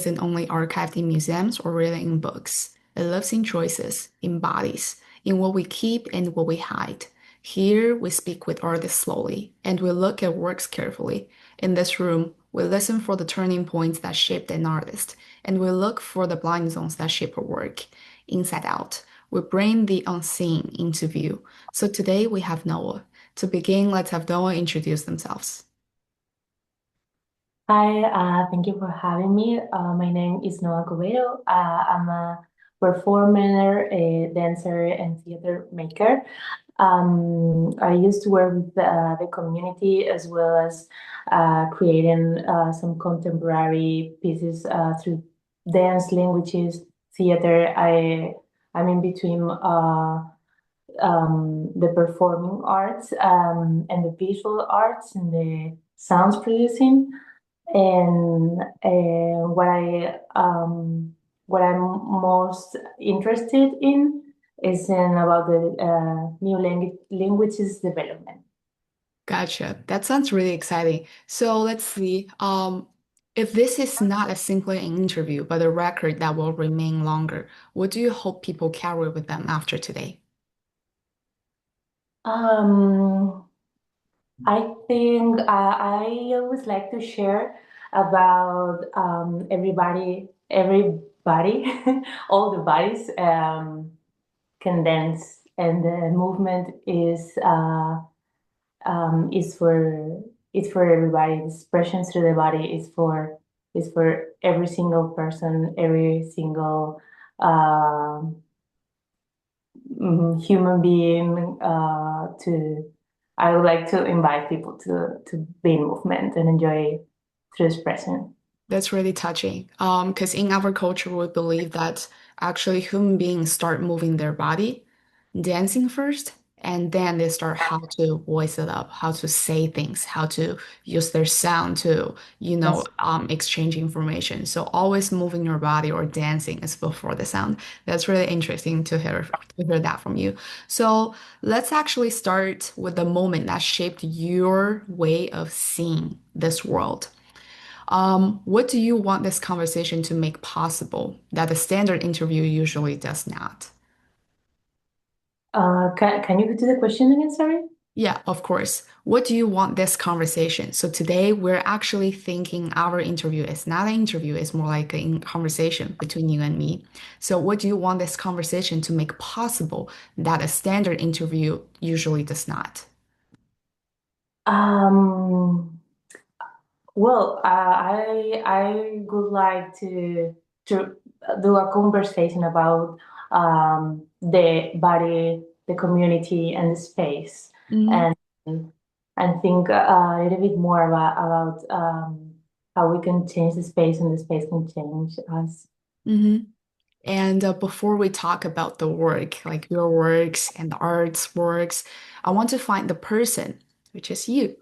isn't only archived in museums or written in books. It lives in choices, in bodies, in what we keep and what we hide. Here, we speak with artists slowly, and we look at works carefully. In this room, we listen for the turning points that shaped an artist, and we look for the blind zones that shape a work. Inside out, we bring the unseen into view. So today we have Noah. To begin, let's have Noah introduce themselves. Hi, thank you for having me. My name is Noa Covelo. I'm a performer, a dancer, and theater maker. I used to work with the community as well as creating some contemporary pieces through dance, languages, theater. I'm in between the performing arts and the visual arts and the sounds producing. And what I'm most interested in is in about the new languages development. Gotcha. That sounds really exciting. So let's see. If this is not a simply an interview, but a record that will remain longer, what do you hope people carry with them after today? Um, I think I always like to share about everybody, all the bodies can dance, and the movement is for it's for everybody. The expression through the body is for every single person, every single um, human being. To I would like to invite people to be in movement and enjoy through expression. That's really touching. Because in our culture, we believe that actually human beings start moving their body, dancing first, and then they start how to voice it up, how to say things, how to use their sound to, Yes. exchange information. So always moving your body or dancing is before the sound. That's really interesting to hear that from you. So let's actually start with the moment that shaped your way of seeing this world. What do you want this conversation to make possible that the standard interview usually does not? Can you repeat the question again? Sorry. Yeah, of course. What do you want this conversation? So today we're actually thinking our interview is not an interview, it's more like a conversation between you and me. So what do you want this conversation to make possible that a standard interview usually does not? Um, Well, I would like to do a conversation about the body, the community, and the space, Hmm. and and think a little bit more about how we can change the space and the space can change us. Hmm. And before we talk about the work, like your works and the art's works, I want to find the person, which is you,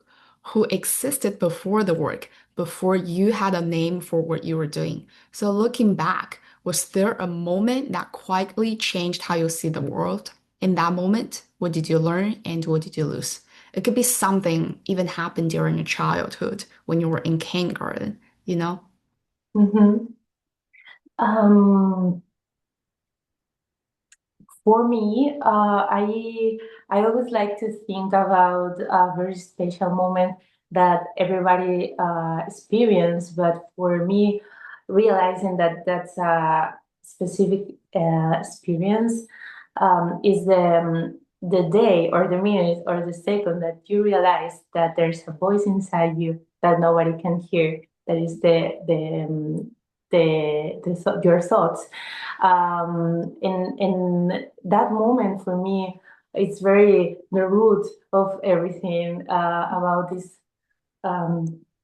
who existed before the work, before you had a name for what you were doing. So looking back, was there a moment that quietly changed how you see the world? In that moment, what did you learn and what did you lose? It could be something even happened during your childhood when you were in kindergarten, you know? Mm-hmm. Um, For me, I always like to think about a very special moment that everybody experience, but for me, realizing that that's a specific experience is the day or the minute or the second that you realize that there's a voice inside you that nobody can hear. That is your thoughts in that moment for me it's very the root of everything about this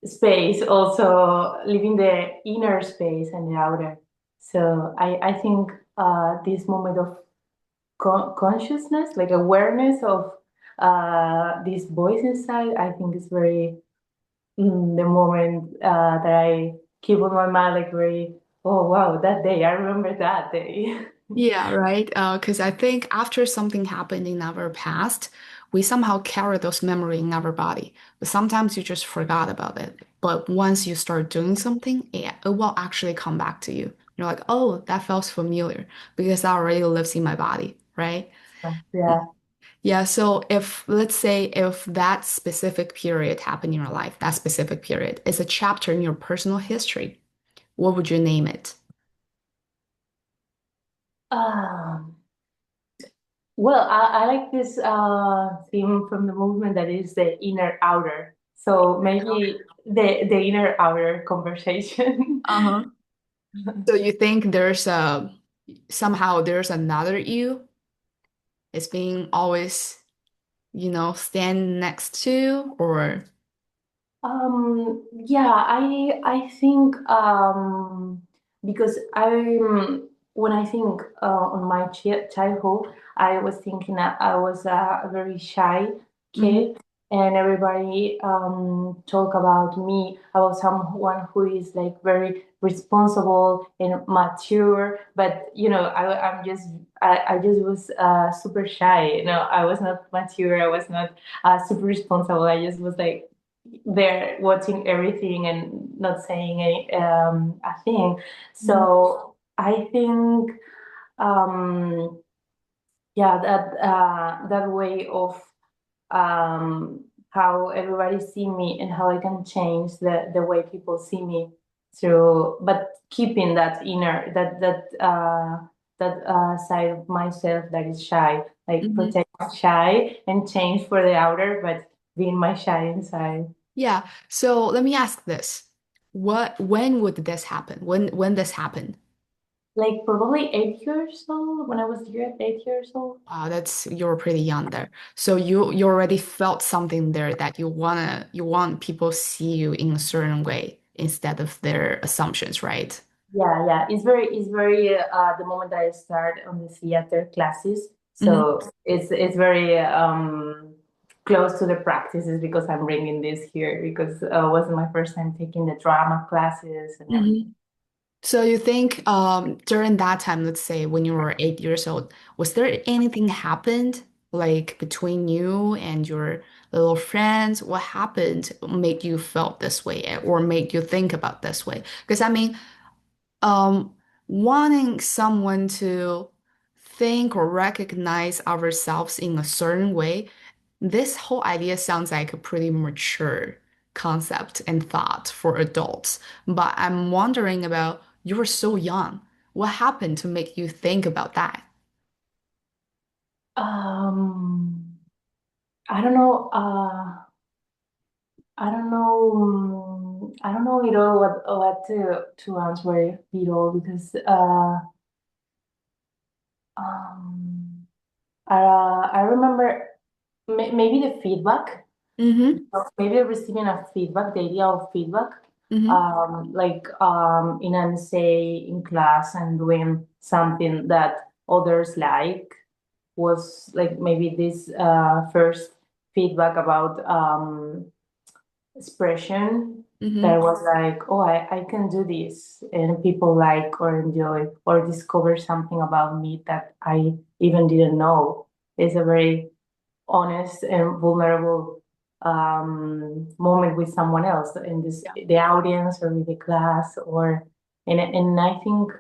space also living the inner space and the outer. So I think this moment of consciousness, like awareness of this voice inside, I think is very the moment that I keep on my mind, like very, oh wow, that day, I remember that day. Yeah, right. Because I think after something happened in our past, we somehow carry those memory in our body, but sometimes you just forgot about it. But once you start doing something, it will actually come back to you. You're like, oh, that feels familiar because that already lives in my body, right? Yeah. Yeah, so if let's say if that specific period happened in your life, that specific period is a chapter in your personal history, what would you name it? Um, well, I like this theme from the movement that is the inner outer. So maybe the inner outer conversation. Uh-huh. So you think there's a somehow there's another you it's being always, stand next to or Yeah, I think because when I think on my childhood, I was thinking that I was a very shy Mhm, kid, and everybody talk about me about someone who is like very responsible and mature. But I just was super shy. I was not mature. I was not super responsible. I just was like there watching everything and not saying a thing. mhm. So I think, um, yeah, that way of how everybody see me and how I can change the way people see me through, but keeping that inner side of myself that is shy, like Mhm. protect my shy and change for the outer, but being my shy inside. Yeah. So let me ask this. When would this happen? When this happened? Like probably 8 years old when I was here, 8 years old. Wow, that's you're pretty young there. So you already felt something there that you want people see you in a certain way instead of their assumptions, right? Yeah, yeah. It's very the moment that I start on the theater classes. Hmm. So it's very close to the practices because I'm bringing this here because it was my first time taking the drama classes and Hmm. everything. So you think during that time, let's say when you were 8 years old, was there anything happened like between you and your little friends? What happened made you felt this way or made you think about this way? Because I mean, um, wanting someone to think or recognize ourselves in a certain way, this whole idea sounds like a pretty mature concept and thought for adults. But I'm wondering about you were so young. What happened to make you think about that? Um, I don't know. I don't know at all what to answer it all because um, I remember maybe the feedback. Mm-hmm. Maybe receiving a feedback, the idea of feedback, Mm-hmm. like in an essay in class and doing something that others like was like maybe this first feedback about expression that Mm-hmm. was like, oh, I can do this, and people like or enjoy or discover something about me that I even didn't know. It's a very honest and vulnerable moment with someone else in this Yeah. the audience or with the class or and I think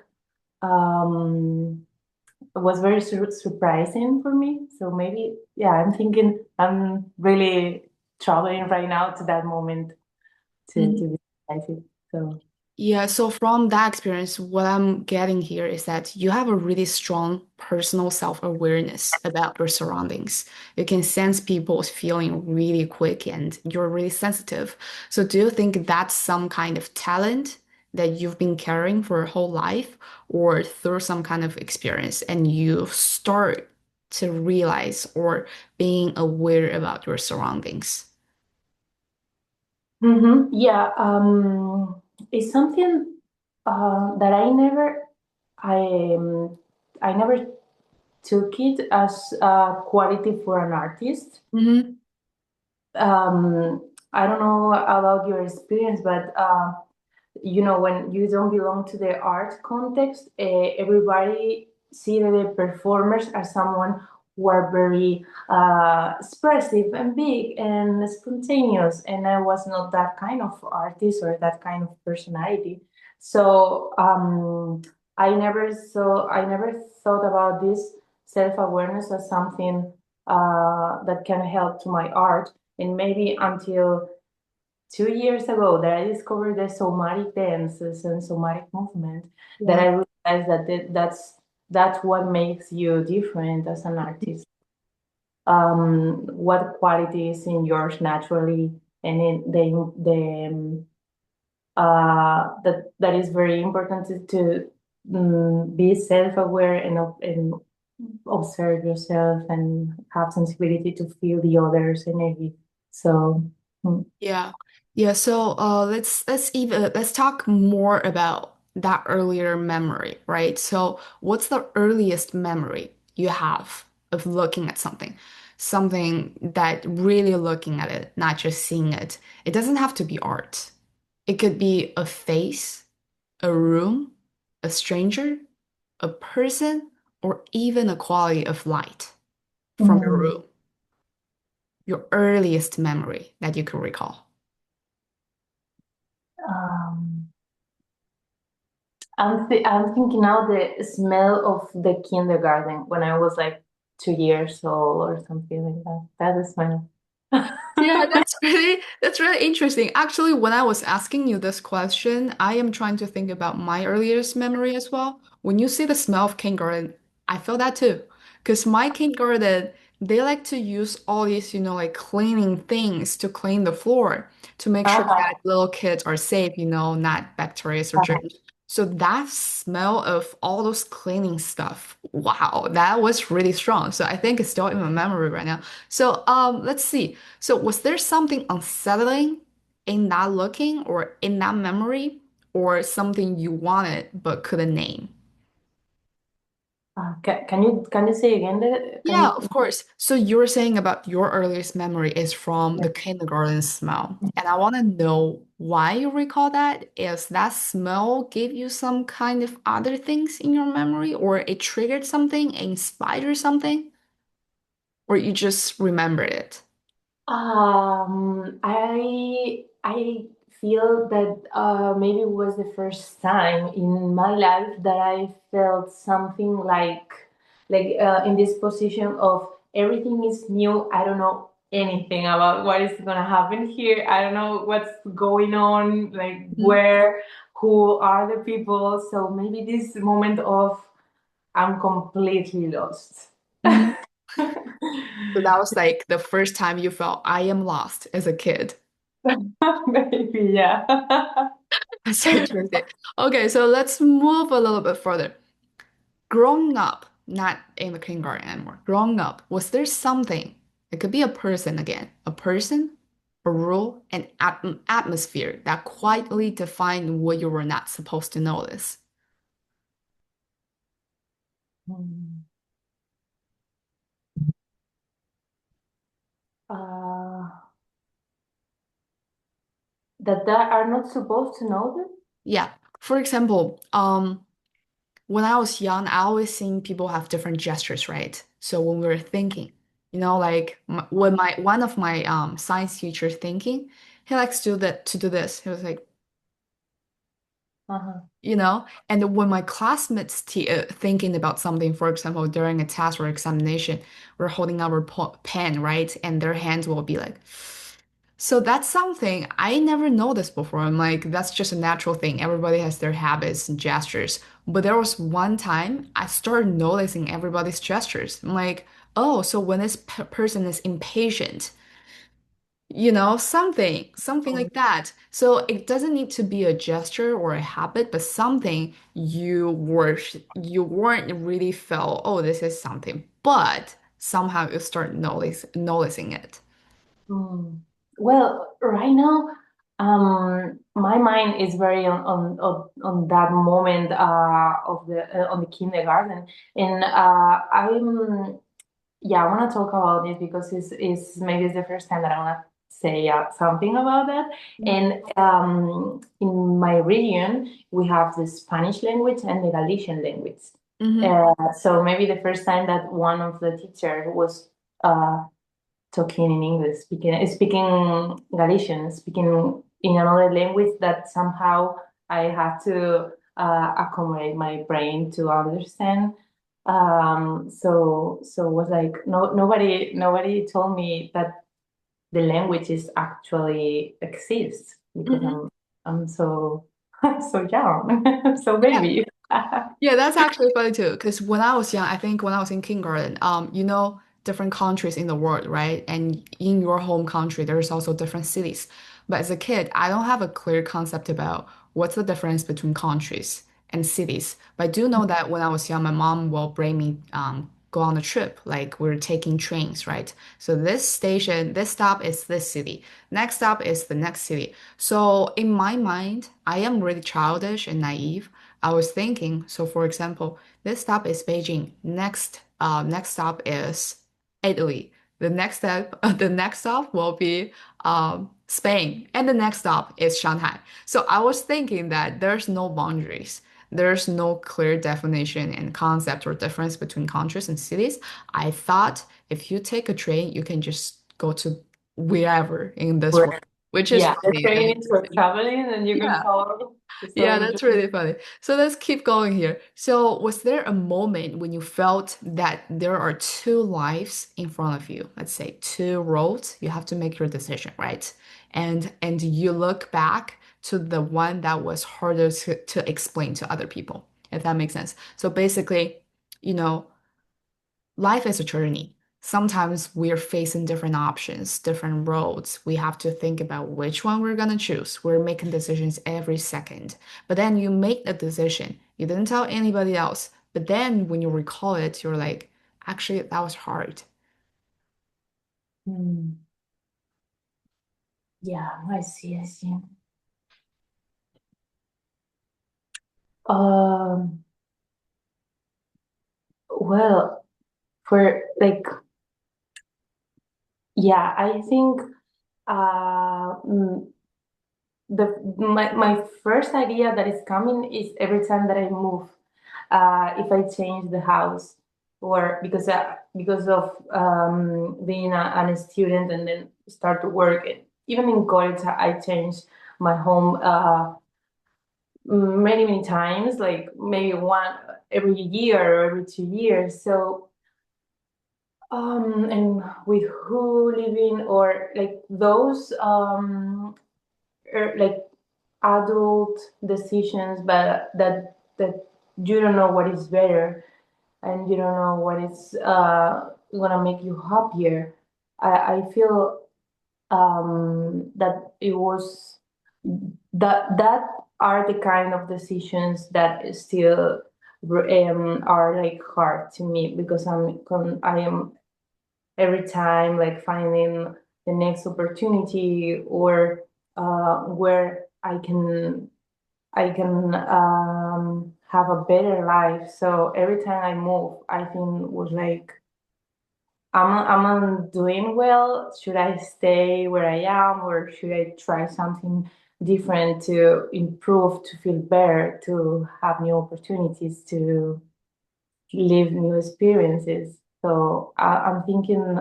it was very surprising for me. So maybe yeah, I'm thinking I'm really traveling right now to that moment to visualize it. So Yeah, so from that experience, what I'm getting here is that you have a really strong personal self-awareness about your surroundings. You can sense people's feeling really quick and you're really sensitive. So do you think that's some kind of talent that you've been carrying for your whole life or through some kind of experience and you start to realize or being aware about your surroundings? yeah, it's something that I um, I never took it as a quality for an artist. Mm-hmm. I don't know about your experience, but when you don't belong to the art context, everybody see the performers as someone were very expressive and big and spontaneous, and I was not that kind of artist or that kind of personality. So I never thought about this self-awareness as something that can help to my art. And maybe until 2 years ago that I discovered the somatic dances and somatic movement, that Yeah. I realized that that's what makes you different as an artist. What qualities in yours naturally, and in that is very important to be self-aware and observe yourself and have sensibility to feel the other's energy. So, mm, Yeah. Yeah, so let's talk more about that earlier memory, right? So what's the earliest memory you have of looking at something? Something that really looking at it, not just seeing it. It doesn't have to be art. It could be a face, a room, a stranger, a person, or even a quality of light from your mm, room. Your earliest memory that you can recall. um, I'm thinking now the smell of the kindergarten when I was like 2 years old or something like that. That smell. Yeah, that's really interesting. Actually, when I was asking you this question, I am trying to think about my earliest memory as well. When you say the smell of kindergarten, I feel that too. Because my kindergarten, they like to use all these, like cleaning things to clean the floor to make sure that Uh-huh, little kids are safe, not bacteria or uh-huh. germs. So that smell of all those cleaning stuff, wow, that was really strong. So I think it's still in my memory right now. So let's see. So was there something unsettling in that looking or in that memory or something you wanted but couldn't name? Can you say again? Can Yeah, you? of course. So you were saying about your earliest memory is from Yeah. the kindergarten smell. And I want to know why you recall that. Is that smell gave you some kind of other things in your memory or it triggered something, inspired something, or you just remembered it? I feel that maybe it was the first time in my life that I felt something like in this position of everything is new. I don't know anything about what is gonna happen here. I don't know what's going on, like where, who are the people. So maybe this moment of I'm completely lost. Mhm. So that was like the first time you felt I am lost as a kid. Maybe, yeah. That's so interesting. Okay, so let's move a little bit further. Growing up, not in the kindergarten anymore, growing up, was there something, it could be a person again, a person, a rule, an atmosphere that quietly defined what you were not supposed to notice? Hmm. Uh, that are not supposed to know them? Yeah. For example, when I was young, I always seen people have different gestures, right? So when we were thinking, like when my one of my science teachers thinking, he likes to do this. He was like, Uh-huh. and when my classmates t thinking about something, for example, during a test or examination, we're holding our pen, right? And their hands will be like, so that's something I never noticed before. I'm like, that's just a natural thing. Everybody has their habits and gestures. But there was one time I started noticing everybody's gestures. I'm like, oh, so when this person is impatient, something Oh, like that. So it doesn't need to be a gesture or a habit, but something you weren't really felt, oh, this is something, but somehow you start noticing it. hmm. Well, right now, my mind is very on that moment of the on the kindergarten, and yeah, I want to talk about it because it's maybe it's the first time that I want to say something about that. And in my region, we have the Spanish language and the Galician language. Mm-hmm. So maybe the first time that one of the teacher was uh, talking in English, speaking Galician, speaking in another language that somehow I had to accommodate my brain to understand. So it was like nobody told me that the languages actually exist because Mm-hmm. I'm so so young, so Yeah. baby. Yeah, that's actually funny too. Because when I was young, I think when I was in kindergarten, different countries in the world, right? And in your home country, there's also different cities. But as a kid, I don't have a clear concept about what's the difference between countries and cities. But I do know that when I was young, my mom will bring me go on a trip, like we're taking trains, right? So this station, this stop is this city. Next stop is the next city. So in my mind, I am really childish and naive. I was thinking, so for example, this stop is Beijing. Next stop is Italy. The next stop will be Spain, and the next stop is Shanghai. So I was thinking that there's no boundaries. There's no clear definition and concept or difference between countries and cities. I thought if you take a train, you can just go to wherever in this world, which is Yeah, the funny and training for interesting. traveling and you can Yeah. follow. It's so Yeah, that's interesting. really funny. So let's keep going here. So, was there a moment when you felt that there are two lives in front of you? Let's say two roads. You have to make your decision, right? And you look back to the one that was harder to explain to other people, if that makes sense. So basically, you know, life is a journey. Sometimes we're facing different options, different roads. We have to think about which one we're gonna choose. We're making decisions every second. But then you make the decision. You didn't tell anybody else. But then when you recall it, you're like, actually, that was hard. Hmm. Yeah, I see, I see. Um, well, for like, yeah, I think uh, mm, my first idea that is coming is every time that I move, if I change the house, or because of being a student and then start to work. Even in college, I changed my home many times, like maybe one every year or every 2 years. So and with who living or like those like adult decisions, but that you don't know what is better and you don't know what is gonna make you happier. I feel that it was that are the kind of decisions that still are like hard to me because I am every time like finding the next opportunity or where I can have a better life. So every time I move, I think was like I'm doing well. Should I stay where I am or should I try something different to improve, to feel better, to have new opportunities, to live new experiences? So I'm thinking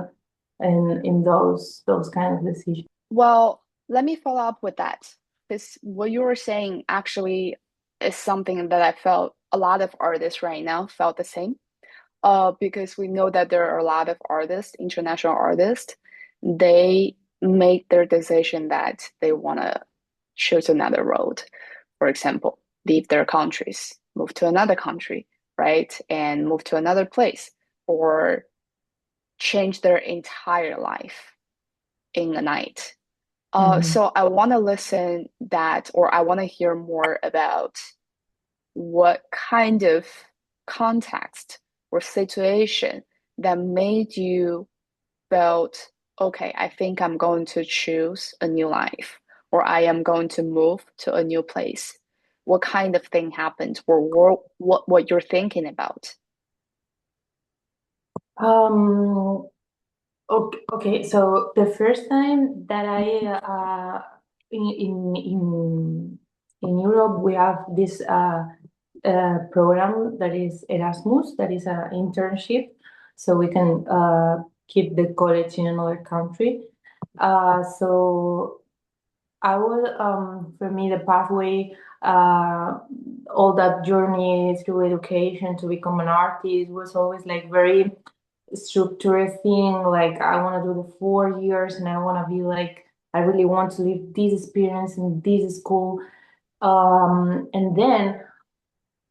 in those kind of decisions. Well, let me follow up with that because what you were saying actually is something that I felt a lot of artists right now felt the same. Because we know that there are a lot of artists, international artists, they make their decision that they want to choose another road. For example, leave their countries, move to another country, right? And move to another place, or change their entire life in a night. Mhm. So I want to listen that, or I want to hear more about what kind of context or situation that made you felt, okay, I think I'm going to choose a new life, or I am going to move to a new place. What kind of thing happened, or what you're thinking about? Um, okay, so the first time that I in in in Europe we have this program that is Erasmus, that is an internship, so we can keep the college in another country. So I will, for me, the pathway, uh, all that journey through education to become an artist was always like very structured thing. Like I want to do the 4 years, and I want to be like I really want to live this experience in this school. And then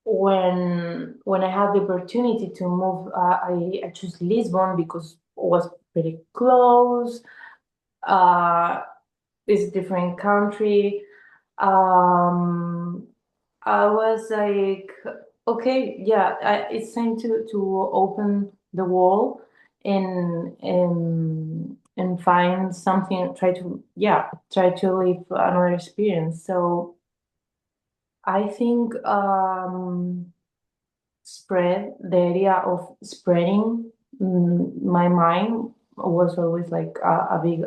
when I had the opportunity to move, I chose Lisbon because it was pretty close. Uh, it's a different country. Um, I was like, okay, yeah, it's time to open the wall and find something. Try to live another experience. So I think spread the idea of spreading my mind was always like a big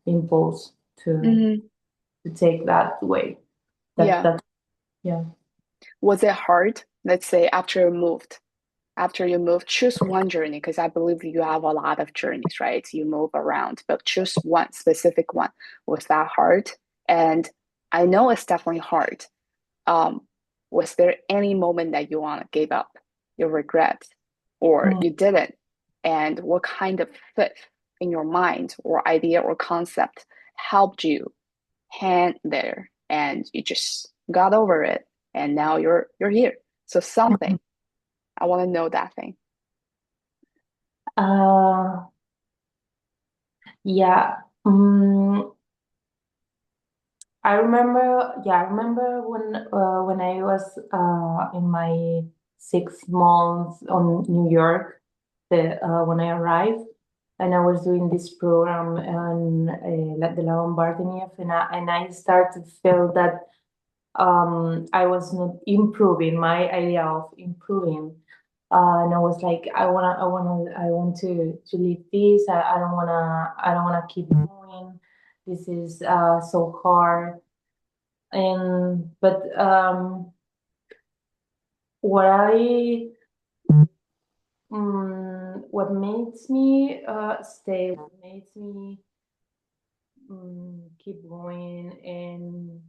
impulse to Hmm. to take that way. Yeah. That yeah. Was it hard? Let's say after you moved, choose one journey because I believe you have a lot of journeys, right? You move around, but choose one specific one. Was that hard? And I know it's definitely hard. Um, was there any moment that you want to give up, you regret, or Mm. you didn't? And what kind of fit in your mind or idea or concept helped you hang there and you just got over it and now you're here. So something. I want to know that thing. Uh, yeah. I remember when I was in my 6 months on New York, when I arrived, and I was doing this program and the La Bombardinier, and I started to feel that I was not improving my idea of improving. And I was like, I want to leave this. I don't wanna keep going. This is so hard. And but what I what makes me stay, what makes me keep going and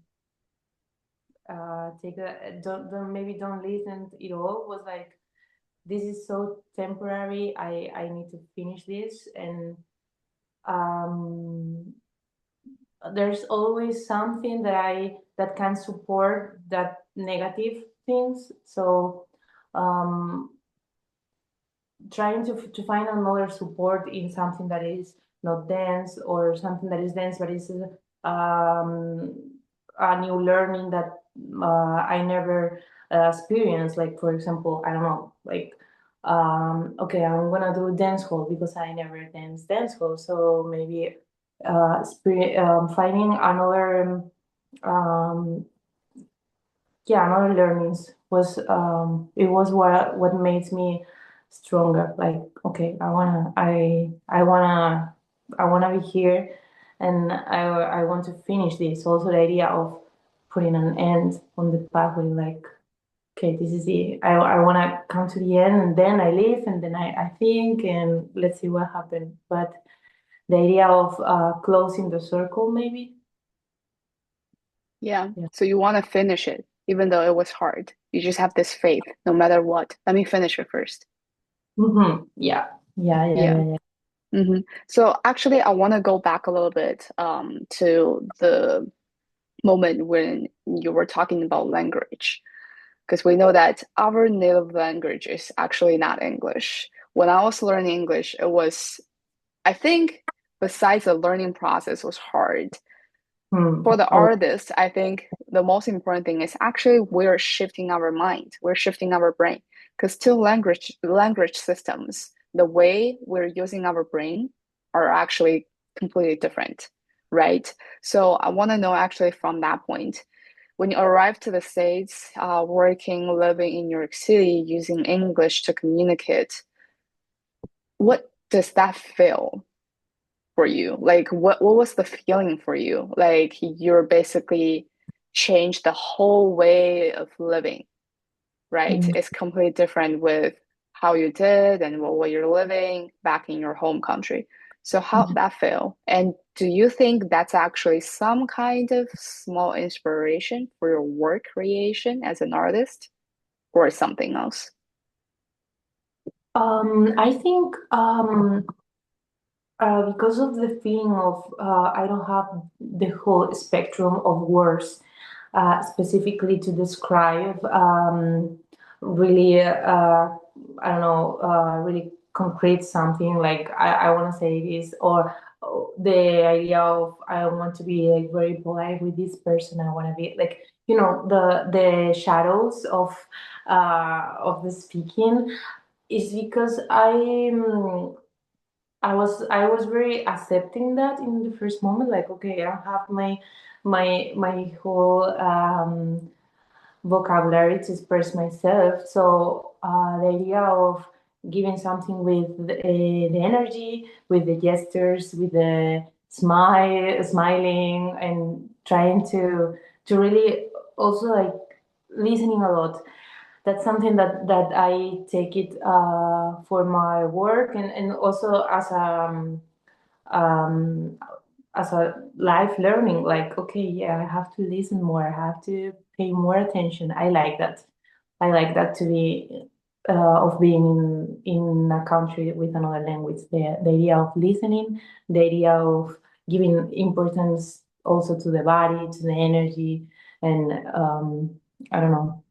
take a don't maybe don't listen it all was like this is so temporary. I need to finish this and um there's always something that can support that negative things. So um trying to find another support in something that is not dense or something that is dense but is um, a new learning that I never experienced. Like for example, I don't know, like okay, I'm gonna do dance hall because I never dance hall, so maybe finding another um, yeah, another learnings was it was what makes me stronger. Like okay, I wanna be here, and I want to finish this. Also, the idea of putting an end on the pathway, like okay, this is it. I want to come to the end, and then I leave, and then I think, and let's see what happened. But the idea of closing the circle, maybe. Yeah. Yeah. So you want to finish it, even though it was hard. You just have this faith, no matter what. Let me finish it first. Yeah. Yeah. Yeah. Yeah. Yeah. Yeah. So actually, I want to go back a little bit to the moment when you were talking about language, because we know that our native language is actually not English. When I was learning English, it was, I think, besides the learning process was hard. For the Oh. artist, I think the most important thing is actually we're shifting our mind, we're shifting our brain. Because two language systems, the way we're using our brain are actually completely different, right? So I want to know actually from that point, when you arrive to the States, working, living in New York City, using English to communicate, what does that feel for you? Like what was the feeling for you? Like you're basically changed the whole way of living. right? Mm. It's completely different with how you did and what you're living back in your home country. So how that feel? And do you think that's actually some kind of small inspiration for your work creation as an artist or something else? I think because of the feeling of I don't have the whole spectrum of words specifically to describe really, I don't know, really concrete something like I want to say this, or the idea of I want to be like very polite with this person. I want to be like, the shadows of the speaking is because I was very accepting that in the first moment, like, okay, I don't have my whole vocabulary to express myself. So the idea of giving something with the energy, with the gestures, with the smiling, and trying to really also like listening a lot. That's something that I take it for my work, and also um, as a life learning. Like, okay, yeah, I have to listen more. I have to pay more attention. I like that. I like that to be of being in a country with another language. The idea of listening, the idea of giving importance also to the body, to the energy, and I don't know.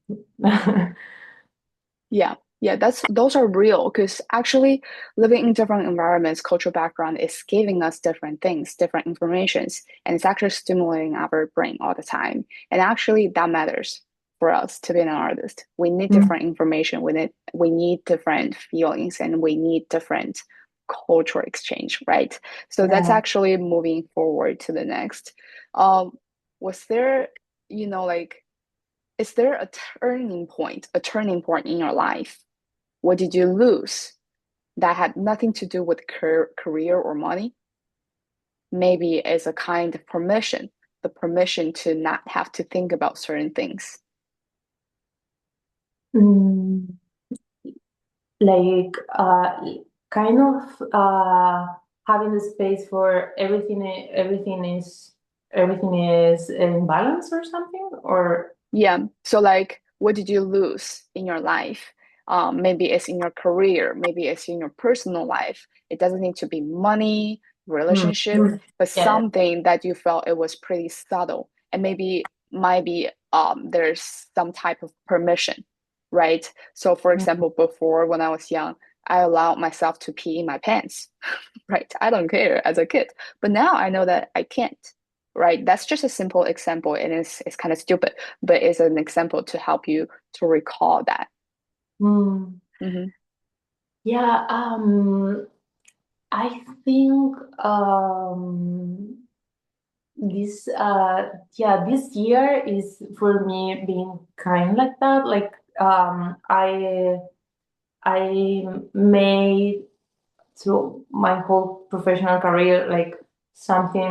Yeah, yeah, those are real because actually living in different environments, cultural background is giving us different things, different informations, and it's actually stimulating our brain all the time. And actually that matters for us to be an artist. We need Mm, different information, we need different feelings, and we need different cultural exchange, right? So that's yeah. actually moving forward to the next. Um, was there, like is there a turning point in your life? What did you lose that had nothing to do with career or money? Maybe it's a kind of permission, the permission to not have to think about certain things. Mm, like kind of having the space for everything is in balance or something, or Yeah. So, like, what did you lose in your life? Maybe it's in your career, maybe it's in your personal life. It doesn't need to be money, mm, relationship, mm, but yeah. something that you felt it was pretty subtle. And maybe might be there's some type of permission, right? So for Mm, example, before when I was young, I allowed myself to pee in my pants, right? I don't care as a kid. But now I know that I can't, right? That's just a simple example and it's kind of stupid, but it's an example to help you to recall that. mm. Hmm. Yeah, I think this this year is for me being kind like that. Like I made to my whole professional career like something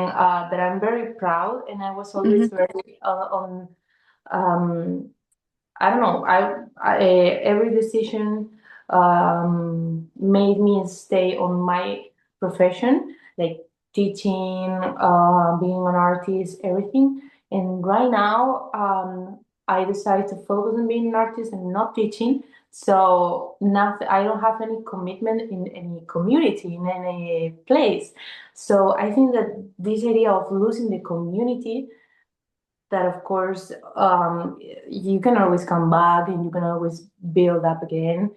that I'm very proud, and I was always Hmm. very on um, I don't know. I every decision made me stay on my profession, like teaching, being an artist, everything. And right now, I decided to focus on being an artist and not teaching. So nothing. I don't have any commitment in any community in any place. So I think that this idea of losing the community, that of course you can always come back and you can always build up again,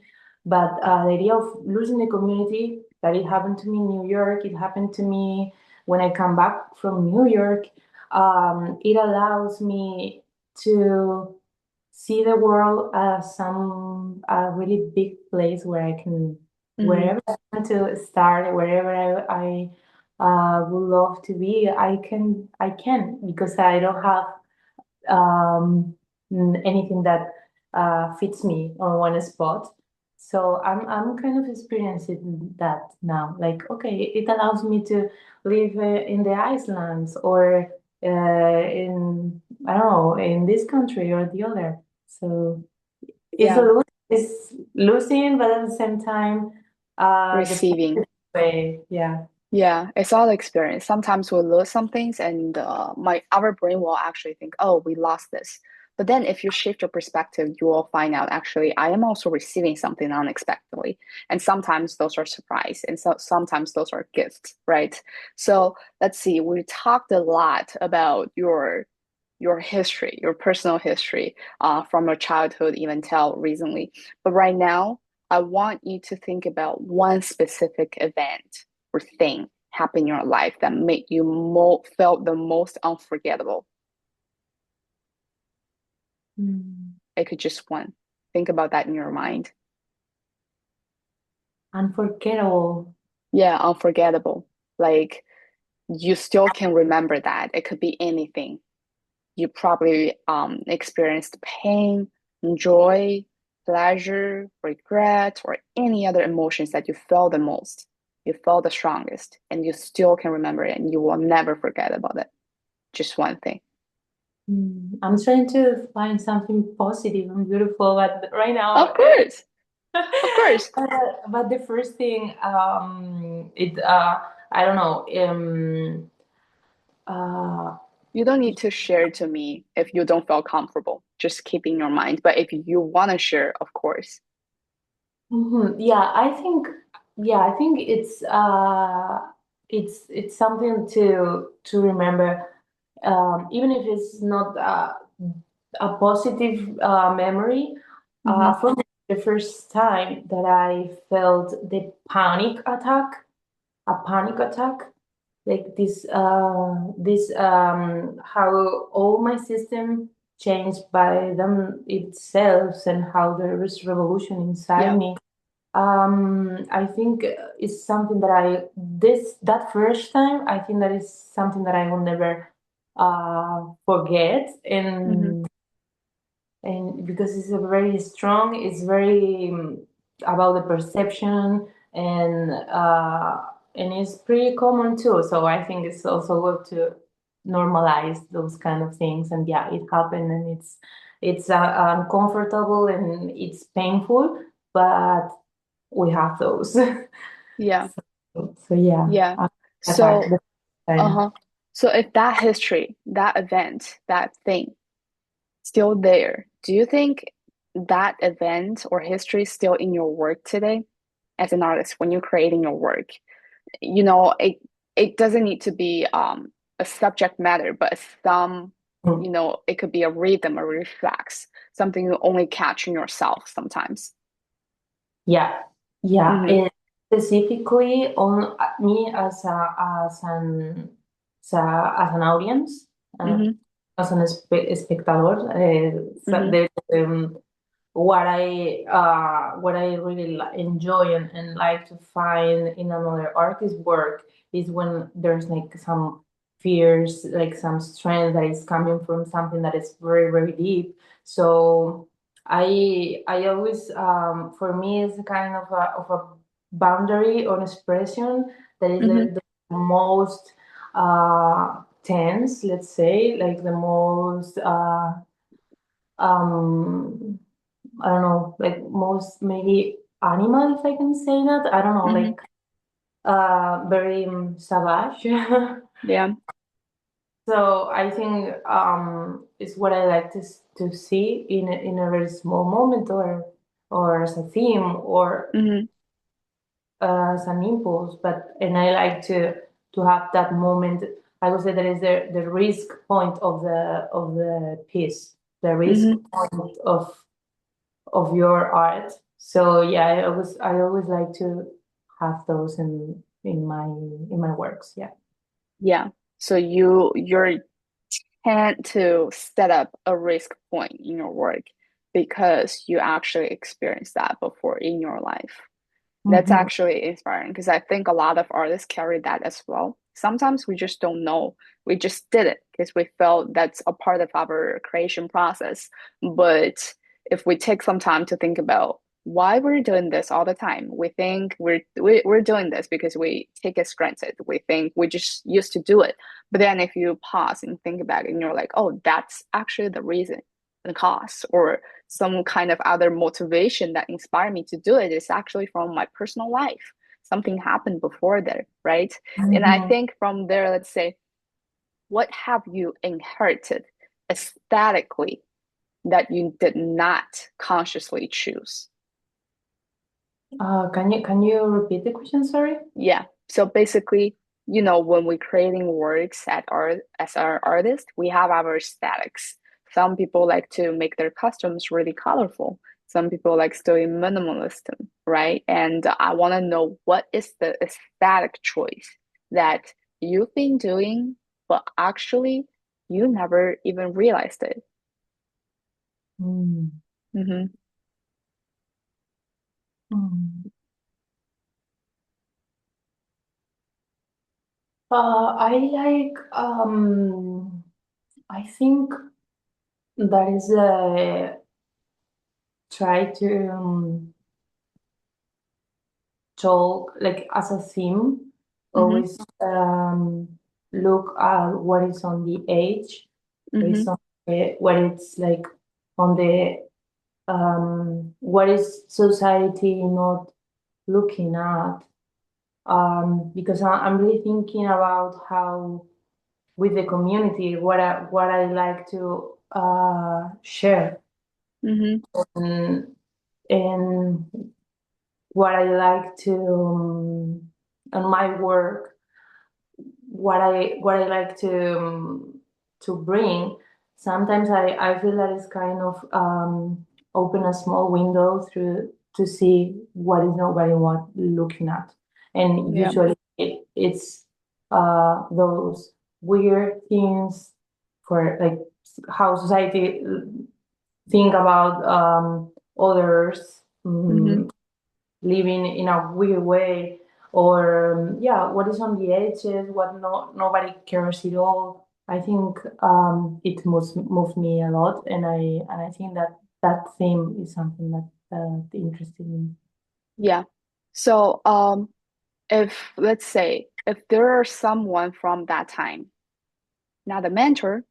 but the idea of losing the community, that it happened to me in New York, it happened to me when I come back from New York. It allows me to see the world as some a really big place where I can, Hmm. wherever I want to start, wherever I would love to be, I can, because I don't have um, anything that fits me on one spot. So I'm kind of experiencing that now. Like, okay, it allows me to live in the Icelands, or in, I don't know, in this country or the other. So it's a Yeah, it's losing, but at the same time, the receiving. positive way. Yeah. Yeah, it's all experience. Sometimes we lose some things, and my our brain will actually think, "Oh, we lost this." But then, if you shift your perspective, you will find out actually, I am also receiving something unexpectedly, and sometimes those are surprise, and so sometimes those are gifts, right? So let's see. We talked a lot about your history, your personal history, from your childhood even till recently. But right now, I want you to think about one specific event or thing happen in your life that made you felt the most unforgettable? Mm. It could just one. Think about that in your mind. Unforgettable. Yeah, unforgettable. Like you still can remember that. It could be anything. You probably experienced pain, joy, pleasure, regret, or any other emotions that you felt the most. You felt the strongest, and you still can remember it, and you will never forget about it. Just one thing. I'm trying to find something positive and beautiful, but right now, Of course, of course. but the first thing, I don't know, uh, You don't need to share to me if you don't feel comfortable. Just keep in your mind. But if you want to share, of course. yeah, I think it's something to remember, even if it's not a positive memory. Mm-hmm. For me, the first time that I felt a panic attack, like this how all my system changed by them itself, and how there was revolution inside Yeah. me. I think it's something that that first time, I think that is something that I will never forget, Mm-hmm. and because it's a very strong, it's very about the perception, and it's pretty common too. So I think it's also good to normalize those kind of things. And yeah, it happened, and it's uncomfortable and it's painful, but we have those. Yeah. So yeah, Yeah. attack So, the time. uh-huh. So if that history, that event, that thing still there, do you think that event or history is still in your work today as an artist when you're creating your work? It doesn't need to be a subject matter, but some, it could be a rhythm, a reflex, something you only catch in yourself sometimes. Yeah, yeah. Mm-hmm. And specifically on me as an audience, uh, Mm-hmm. as an espectador. Mm-hmm. What I really enjoy and like to find in another artist's work is when there's like some fears, like some strength that is coming from something that is very, very deep. So I always, for me, it's a kind of a boundary on expression that is Mm-hmm. like the most tense, let's say, like the most um I don't know, like most maybe animal, if I can say that. I don't know, Mm-hmm. like very savage. Yeah. So I think it's what I like to see in a very small moment, or as a theme, or Mm-hmm. as an impulse. But and I like to have that moment. I would say that is the risk point of the piece, the risk Mm-hmm. point of your art. So yeah, I always like to have those in my works. Yeah. Yeah. So you're tend to set up a risk point in your work because you actually experienced that before in your life. That's Hmm. actually inspiring because I think a lot of artists carry that as well. Sometimes we just don't know. We just did it because we felt that's a part of our creation process. But if we take some time to think about why we're doing this all the time, we think we're doing this because we take it granted. We think we just used to do it. But then if you pause and think about it, and you're like, oh, that's actually the reason, the cause, or some kind of other motivation that inspired me to do it is actually from my personal life. Something happened before there, right? And I Mhm. think from there, let's say, what have you inherited aesthetically that you did not consciously choose? Can you repeat the question? Sorry. Yeah. So basically, when we're creating works at art as our artist, we have our aesthetics. Some people like to make their costumes really colorful. Some people like doing minimalism, right? And I want to know what is the aesthetic choice that you've been doing, but actually you never even realized it. Mm. Mm-hmm. Mm. I like I think that is try to talk like as a theme, Mm-hmm. always look at what is on the edge, what Mm-hmm. is on what it's like on the what is society not looking at, because I'm really thinking about how with the community what I like to share, Mm-hmm. and, and what I like to on my work, what I like to bring. Sometimes I feel that it's kind of open a small window through to see what is nobody want looking at, and Yeah. usually it's those weird things for like how society think about others. Mm-hmm. Living in a weird way, or yeah, what is on the edges, what nobody cares at all. I think it moves me a lot, and I think that that theme is something that interested me. Yeah. So, if let's say if there are someone from that time, not a mentor,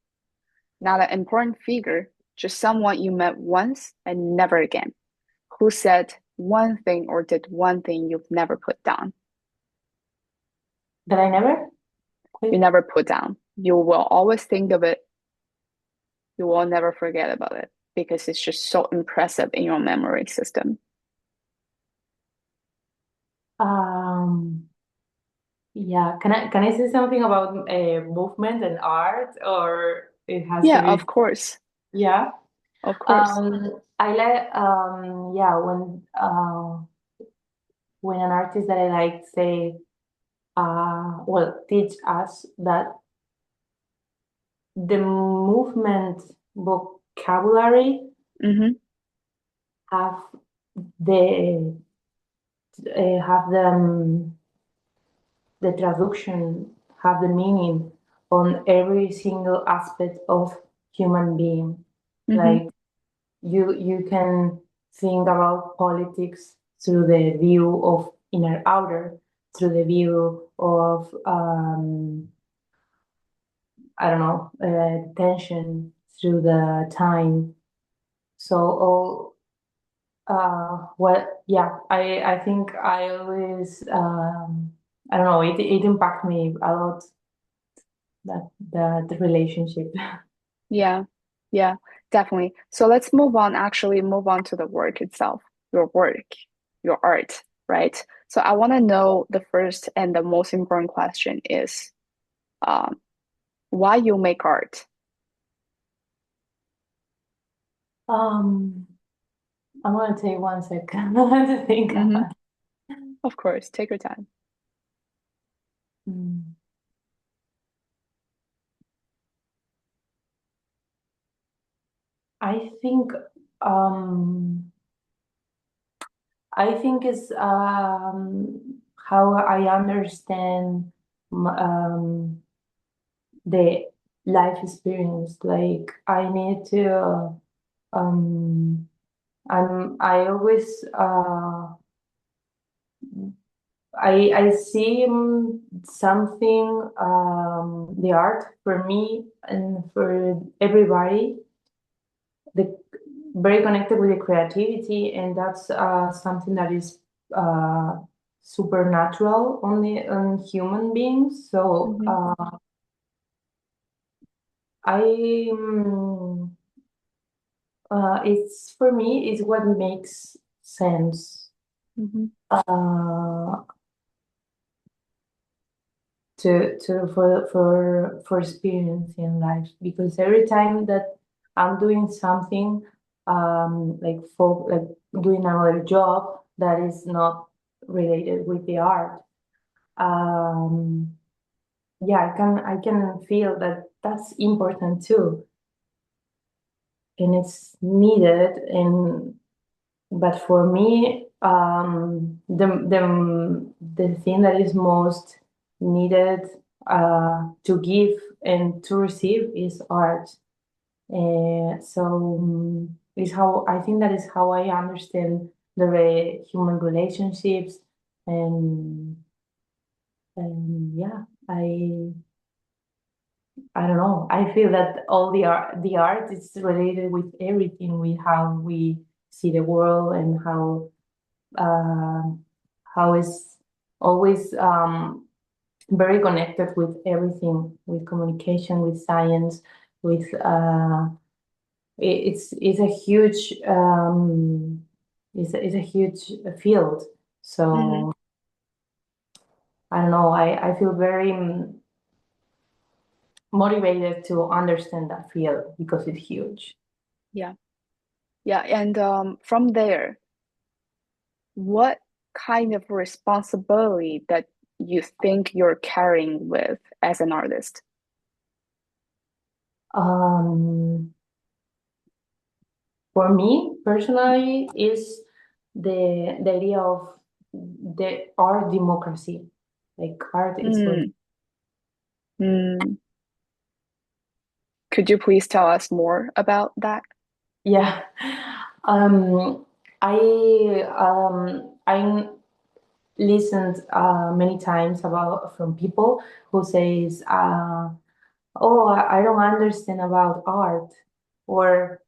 not an important figure, just someone you met once and never again, who said one thing or did one thing you've never put down, That I never you quit. never put down. You will always think of it. You will never forget about it because it's just so impressive in your memory system. um yeah, can I say something about movement and art, or it has to Yeah, be? of course. Yeah. Of course. I like yeah, when an artist that I like say well, teach us that the movement vocabulary Mm-hmm. have the the traduction, have the meaning on every single aspect of human being. Mm-hmm. Like you can think about politics through the view of inner outer, through the view of I don't know, tension through the time. So all yeah, I think I always I don't know, it impacted me a lot, that the relationship. Yeah, yeah, definitely. So let's actually move on to the work itself, your work, your art, right? So I want to know the first and the most important question is um, why you make art? um I'm gonna take 1 second to think Mm-hmm. about Of course, take your time. it. I think um it's how I understand the life experience. Like I need to I always I see something the art for me and for everybody, the very connected with the creativity, and that's something that is uh, supernatural only on human beings. So Hmm. I it's for me it's what makes sense Hmm. uh, for experiencing life, because every time that I'm doing something like doing another job that is not related with the art, um, yeah, I can feel that that's important too, and it's needed. And but for me, the thing that is most needed to give and to receive is art. Is how I think that is how I understand the human relationships, and yeah, I don't know. I feel that all the art is related with everything, with how we see the world, and how is always very connected with everything, with communication, with science, with it's a huge it's a huge field. Hmm. So I don't know. I feel very motivated to understand that field because it's huge. Yeah. Yeah. And from there, what kind of responsibility that you think you're carrying with as an artist? Um, for me personally, is the idea of the art democracy. Like art is for Mm, mm. Could you please tell us more about that? yeah. Um, I listened many times about from people who says, "Oh, I don't understand about art," or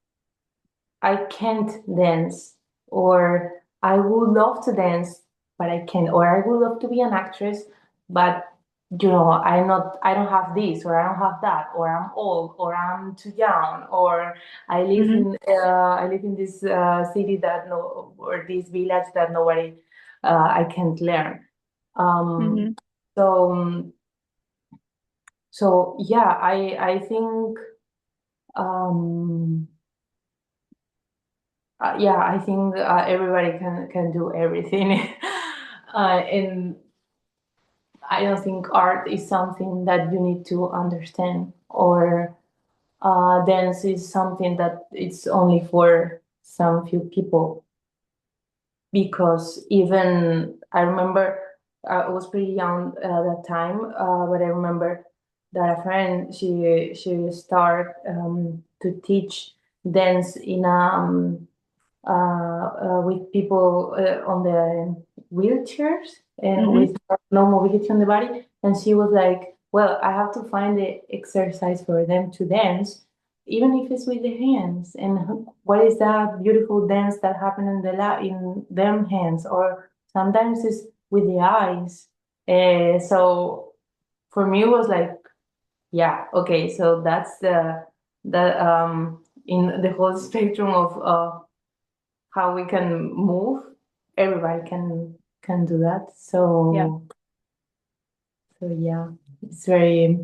"I can't dance," or "I would love to dance, but I can't," or "I would love to be an actress, but I don't have this, or I don't have that, or I'm old, or I'm too young, or Hmm. I live in this city that no, or this village that nobody I can't learn." Um, Hmm. so yeah, I think um, yeah, I think everybody can do everything, and I don't think art is something that you need to understand, or dance is something that it's only for some few people. Because even I remember I was pretty young at that time, but I remember that a friend she started to teach dance in with people on the wheelchairs and Hmm. with no mobility on the body. And she was like, "Well, I have to find the exercise for them to dance, even if it's with the hands. And what is that beautiful dance that happened in in them hands? Or sometimes it's with the eyes." So for me, it was like, yeah, okay, so that's the in the whole spectrum of how we can move. Everybody can do that. Yeah. So yeah, it's very.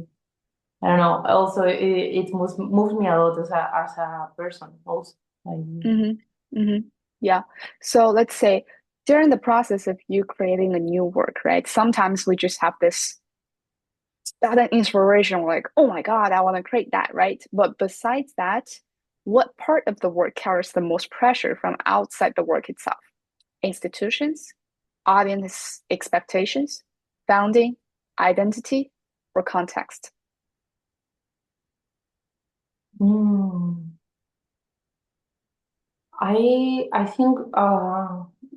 I don't know. Also, it moves me a lot as a person. Also, I, Hmm. Hmm. Yeah. So let's say during the process of you creating a new work, right? Sometimes we just have this sudden inspiration, we're like, oh my God, I want to create that, right? But besides that, what part of the work carries the most pressure from outside the work itself? Institutions, audience expectations, founding, identity, or context? mm, I think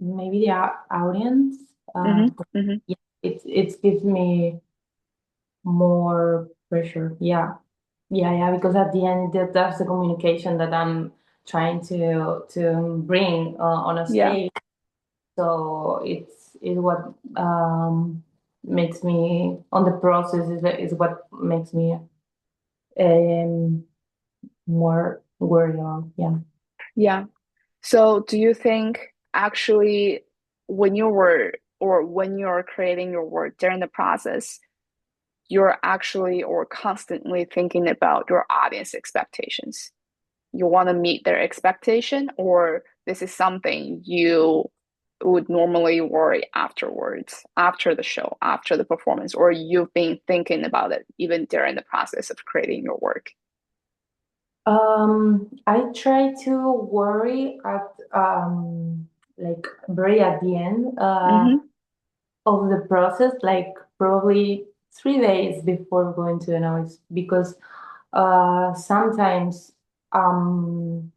maybe the audience. Hmm. Hmm. Yeah, it gives me more pressure. Yeah, yeah, yeah. Because at the end, that's the communication that I'm trying to bring on a Yeah. stage. So it's what makes me on the process is what makes me um, more worried on. Yeah. Yeah. So do you think actually when you were or when you're creating your work during the process, you're actually or constantly thinking about your audience expectations? You want to meet their expectation, or this is something you would normally worry afterwards, after the show, after the performance, or you've been thinking about it even during the process of creating your work? I try to worry at like very at the end Mm-hmm. of the process, like probably 3 days before going to the noise, because sometimes um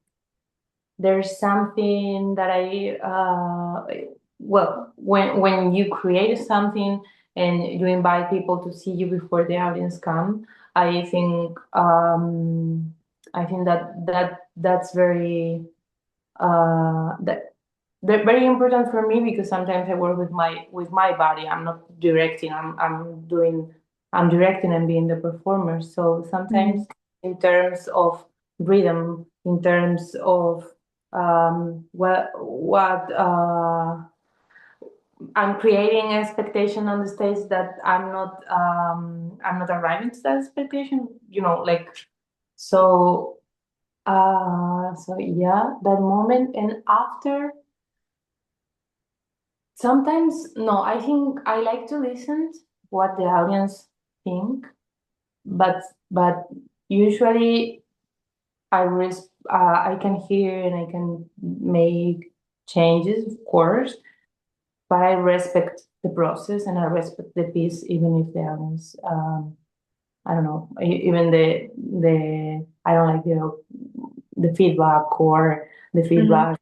there's something that I well, when you create something and you invite people to see you before the audience come, I think that's very that they're very important for me, because sometimes I work with my body. I'm not directing. I'm directing and being the performer. So Mm-hmm. sometimes in terms of rhythm, in terms of what I'm creating expectation on the stage that I'm not arriving to that expectation. Like so. So yeah, that moment. And after, sometimes no, I think I like to listen to what the audience think, but but usually I can hear and I can make changes, of course, but I respect the process and I respect the piece, even if the audience, I don't know, even the I don't like the feedback, or the Mm-hmm. feedback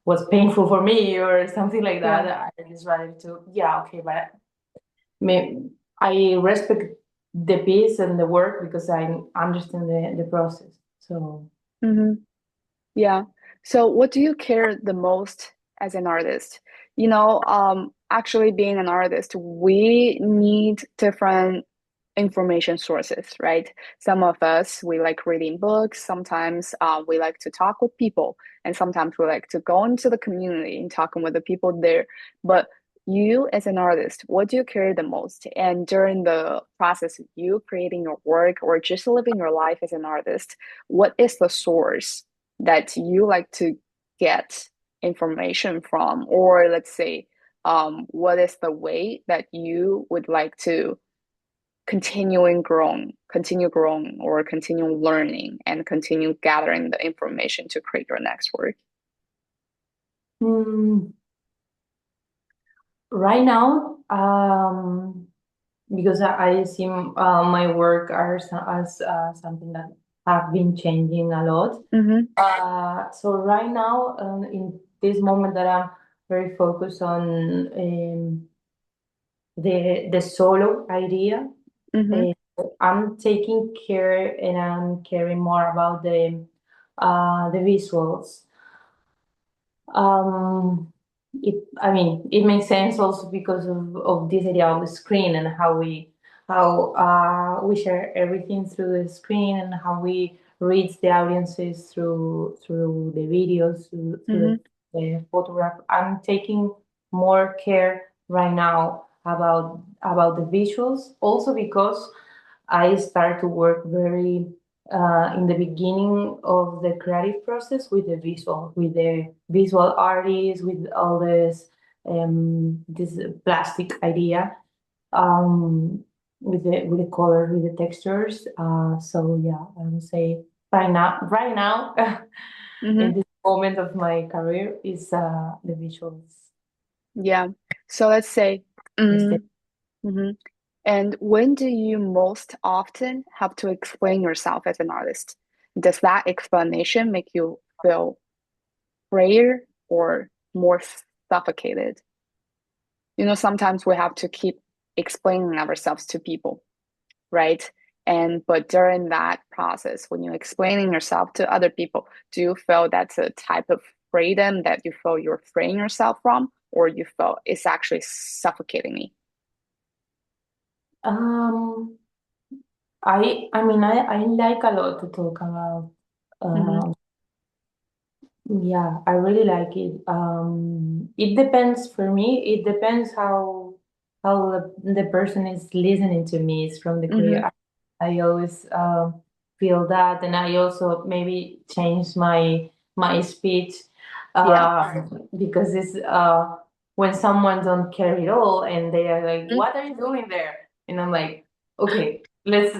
was painful for me or something like Yeah. that. I just rather to, yeah, okay, but may, I respect the piece and the work because I understand the process. So, Mm-hmm. Yeah. So what do you care the most as an artist? Actually being an artist, we need different information sources, right? Some of us, we like reading books. Sometimes we like to talk with people, and sometimes we like to go into the community and talking with the people there. But you, as an artist, what do you care the most? And during the process of you creating your work or just living your life as an artist, what is the source that you like to get information from? Or let's say, what is the way that you would like to continue growing or continue learning and continue gathering the information to create your next work? mm, right now, because I see my work as something that have been changing a lot. Mm-hmm. So right now, in this moment that I'm very focused on the solo idea. Mm-hmm. Uh, I'm taking care and I'm caring more about the visuals. Um, I mean, it makes sense also because of this idea of the screen and how we share everything through the screen, and how we reach the audiences through the videos, through Mm-hmm. the photograph. I'm taking more care right now about the visuals, also because I start to work very in the beginning of the creative process with the visual artists, with all this plastic idea, um, with the color, with the textures. So yeah, I would say right now, in Mm-hmm. this moment of my career, is the visuals. Yeah. So let's say, Instead. mhm. And when do you most often have to explain yourself as an artist? Does that explanation make you feel freer or more suffocated? Sometimes we have to keep explaining ourselves to people, right? And but during that process, when you're explaining yourself to other people, do you feel that's a type of freedom that you feel you're freeing yourself from, or you feel it's actually suffocating me? Um, I like a lot to talk about. Mm-hmm. Um, yeah, I really like it. It depends for me. It depends how the person is listening to me. It's from the Mm-hmm. career. I always feel that, and I also maybe change my speech Yeah. because it's when someone don't care at all, and they are like, Mm. "What are you doing there?" And I'm like, "Okay, let's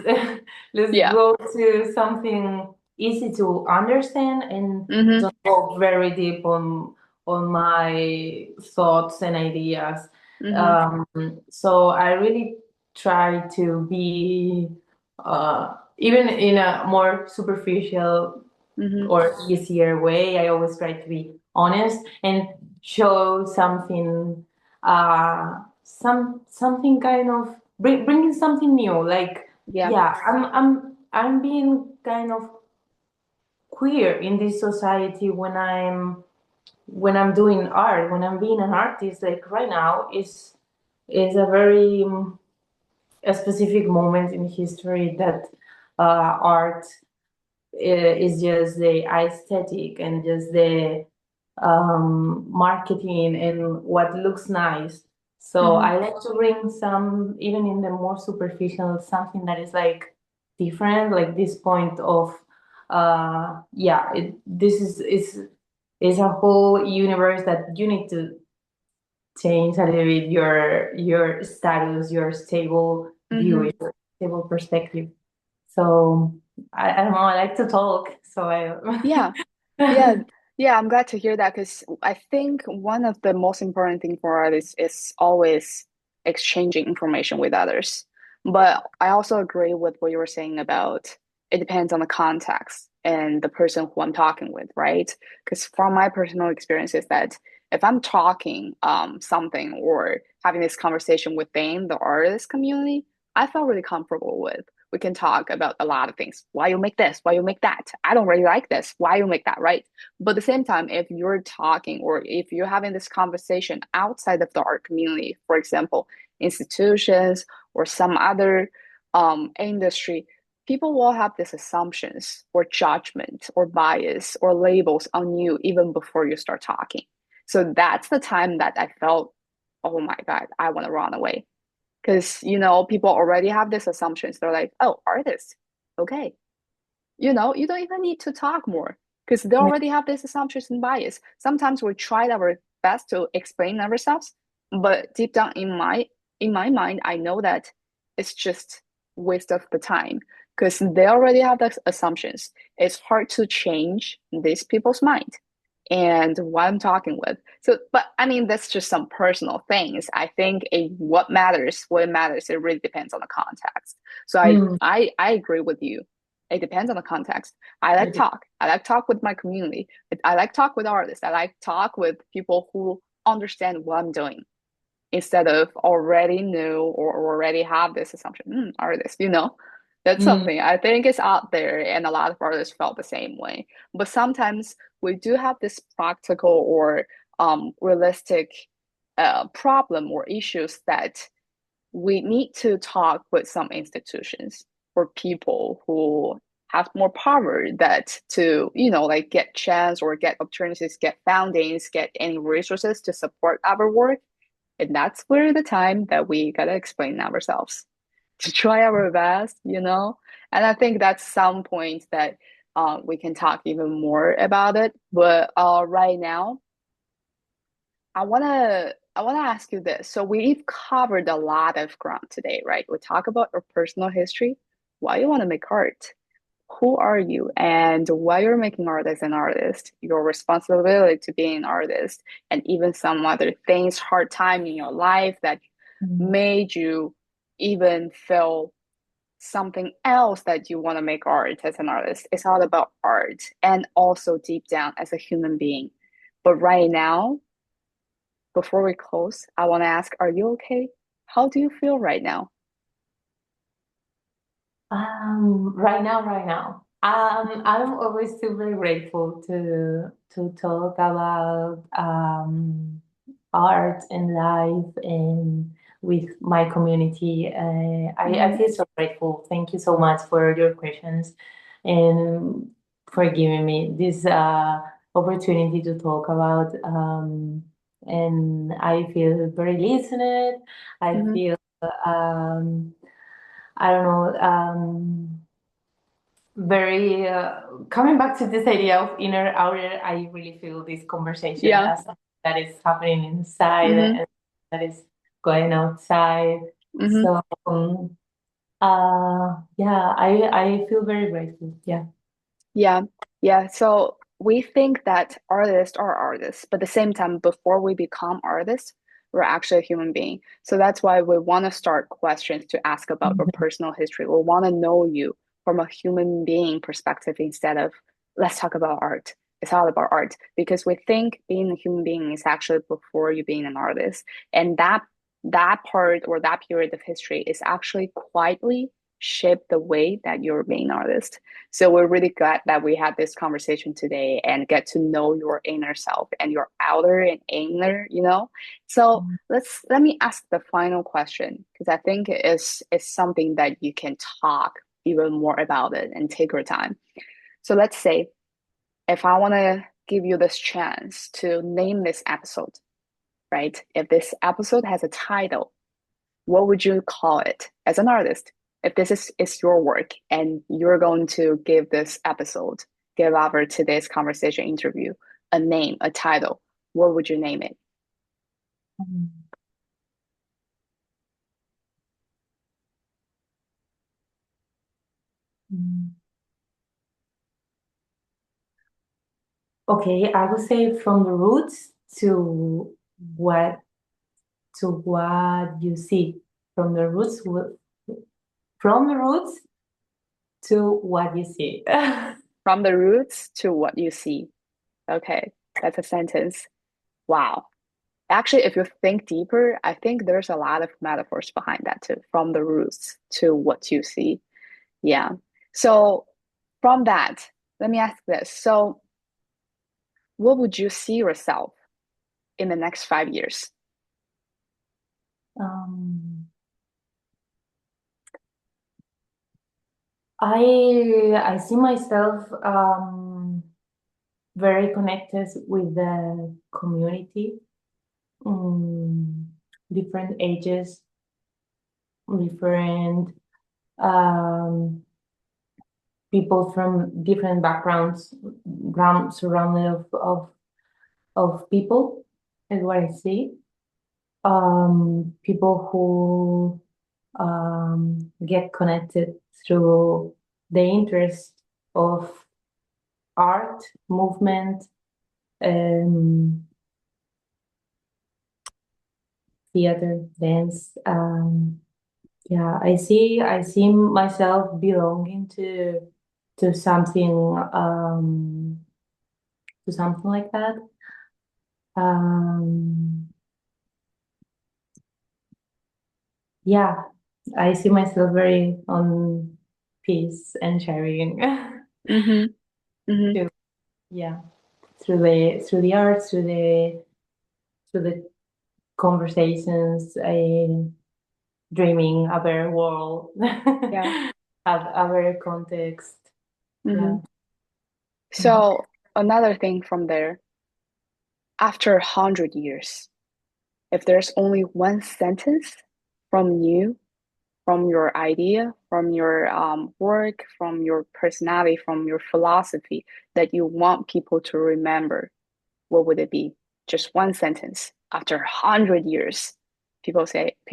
let's Yeah. go to something easy to understand and Mm-hmm. don't go very deep on my thoughts and ideas." Mm-hmm. Um, so I really try to be even in a more superficial Mm-hmm. or easier way. I always try to be honest and show something, something kind of bringing something new. Like, Yeah. yeah, I'm being kind of queer in this society when I'm doing art, when I'm being an artist. Like right now is a very a specific moment in history that art is just the aesthetic and just the marketing and what looks nice. So Mm-hmm. I like to bring some, even in the more superficial, something that is like different, like this point of, yeah, this is a whole universe that you need to change a little bit your status, your stable view, Mm-hmm. your stable perspective. So I don't know. I like to talk, so Yeah. Yeah, yeah, I'm glad to hear that because I think one of the most important thing for artists is always exchanging information with others. But I also agree with what you were saying about it depends on the context and the person who I'm talking with, right? Because from my personal experience is that if I'm talking something or having this conversation within the artist community, I felt really comfortable with we can talk about a lot of things. Why you make this? Why you make that? I don't really like this. Why you make that, right? But at the same time, if you're talking or if you're having this conversation outside of the art community, for example, institutions or some other industry, people will have these assumptions or judgment or bias or labels on you even before you start talking. So that's the time that I felt, oh my God, I want to run away because people already have these assumptions. They're like, oh, artist, okay, you don't even need to talk more because they yeah. already have these assumptions and bias. Sometimes we try our best to explain ourselves, but deep down in my mind, I know that it's just waste of the time because they already have the assumptions. It's hard to change these people's mind and what I'm talking with. So, but I mean, that's just some personal things. I think what matters, it really depends on the context. So I, Mm. I, I agree with you. It depends on the context. I like talk. I like talk with my community. I like talk with artists. I like talk with people who understand what I'm doing instead of already know or already have this assumption. Artist. That's Mm. something I think is out there, and a lot of artists felt the same way. But sometimes we do have this practical or realistic problem or issues that we need to talk with some institutions or people who have more power that to like get chance or get opportunities, get foundings, get any resources to support our work. And that's where the time that we gotta explain ourselves to try our best. And I think that's some point that we can talk even more about it. But right now I wanna ask you this. So we've covered a lot of ground today, right? We talk about your personal history, why you want to make art, who are you, and why you're making art as an artist, your responsibility to being an artist, and even some other things, hard time in your life that Mm. made you even feel something else that you want to make art as an artist. It's all about art and also deep down as a human being. But right now, before we close, I want to ask, are you okay? How do you feel right now? Right now. I'm always super grateful to talk about art and life and with my community. I Hmm. feel so grateful. Thank you so much for your questions and for giving me this opportunity to talk about. And I feel very listened. I Hmm. feel I don't know. Very coming back to this idea of inner outer, I really feel this conversation Yeah. as that is happening inside Hmm. and that is going outside. Hmm. So yeah, I feel very grateful. Yeah. Yeah, yeah. So we think that artists are artists, but at the same time, before we become artists, we're actually a human being. So that's why we want to start questions to ask about your Mhm. personal history. We want to know you from a human being perspective instead of let's talk about art. It's all about art because we think being a human being is actually before you being an artist, and that part or that period of history is actually quietly shaped the way that you're being an artist. So we're really glad that we had this conversation today and get to know your inner self and your outer and inner. So let me ask the final question because I think it's something that you can talk even more about it and take your time. So let's say if I want to give you this chance to name this episode, right? If this episode has a title, what would you call it as an artist? If this is your work and you're going to give this episode, give our today's conversation interview a name, a title, what would you name it? Mhm. Okay, I would say from the roots what to what you see. From the roots from the roots to what you see. From the roots to what you see. Okay, that's a sentence. Wow. Actually, if you think deeper, I think there's a lot of metaphors behind that too. From the roots to what you see. Yeah. So from that, let me ask this. So what would you see yourself in the next 5 years? um, I see myself very connected with the community, um, different ages, different um, people from different backgrounds, surrounded of people is what I see. People who get connected through the interest of art, movement, um, theater, dance. Yeah, I see myself belonging to something to something like that. Um, yeah, I see myself very on peace and sharing. Mm-hmm. Mm-hmm. to, yeah, through the art, through the conversations, dreaming a better world, Yeah. have a better context. Mm-hmm. Yeah. Mhm. So another thing from there, after 100 years, if there's only one sentence from you, from your idea, from your work, from your personality, from your philosophy that you want people to remember, what would it be? Just one sentence. After 100 years, people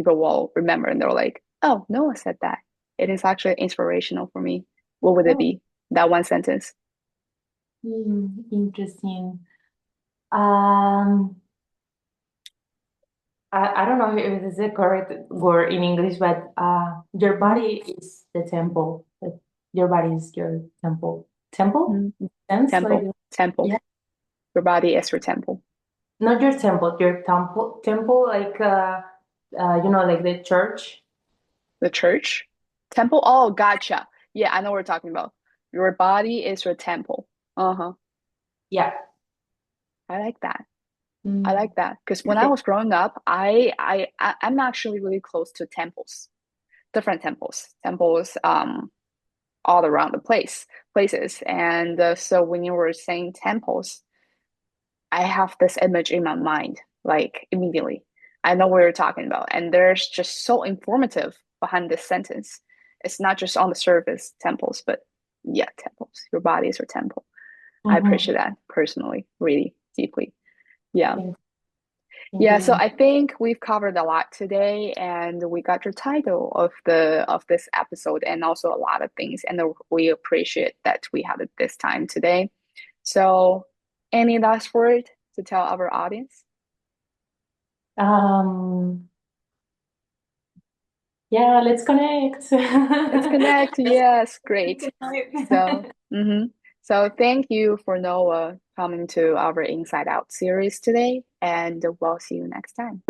will remember and they're like, oh, Noah said that. It is actually inspirational for me. What would it Oh, be? That one sentence. interesting. Um, I don't know if this is the correct word in English, but your Mhm. body is the temple. Your body is your temple. Temple? Mhm. Sense like Temple, temple. yeah, Your body is your temple. not your temple, your temple. Temple like like the church. The church. Temple. Oh, gotcha. Yeah, I know what we're talking about. Your body is your temple. Uh-huh. Yeah. I like that. I Mm. like that because when I was growing up, I'm actually really close to temples, different temples all around the places. And so when you were saying temples, I have this image in my mind, like immediately. I know what you're talking about, and there's just so informative behind this sentence. It's not just on the surface temples, but yeah, temples. Your body is your temple. I appreciate Mhm. that personally, really deeply. Yeah. Thank thank you Yeah, very so much. I think we've covered a lot today, and we got your title of this episode, and also a lot of things, and we appreciate that we had it this time today. So, any last word to tell our audience? Um, yeah, let's connect. Let's connect. Let's Yes, great. So, connect. so thank you for Noah coming to our Inside Out series today, and we'll see you next time.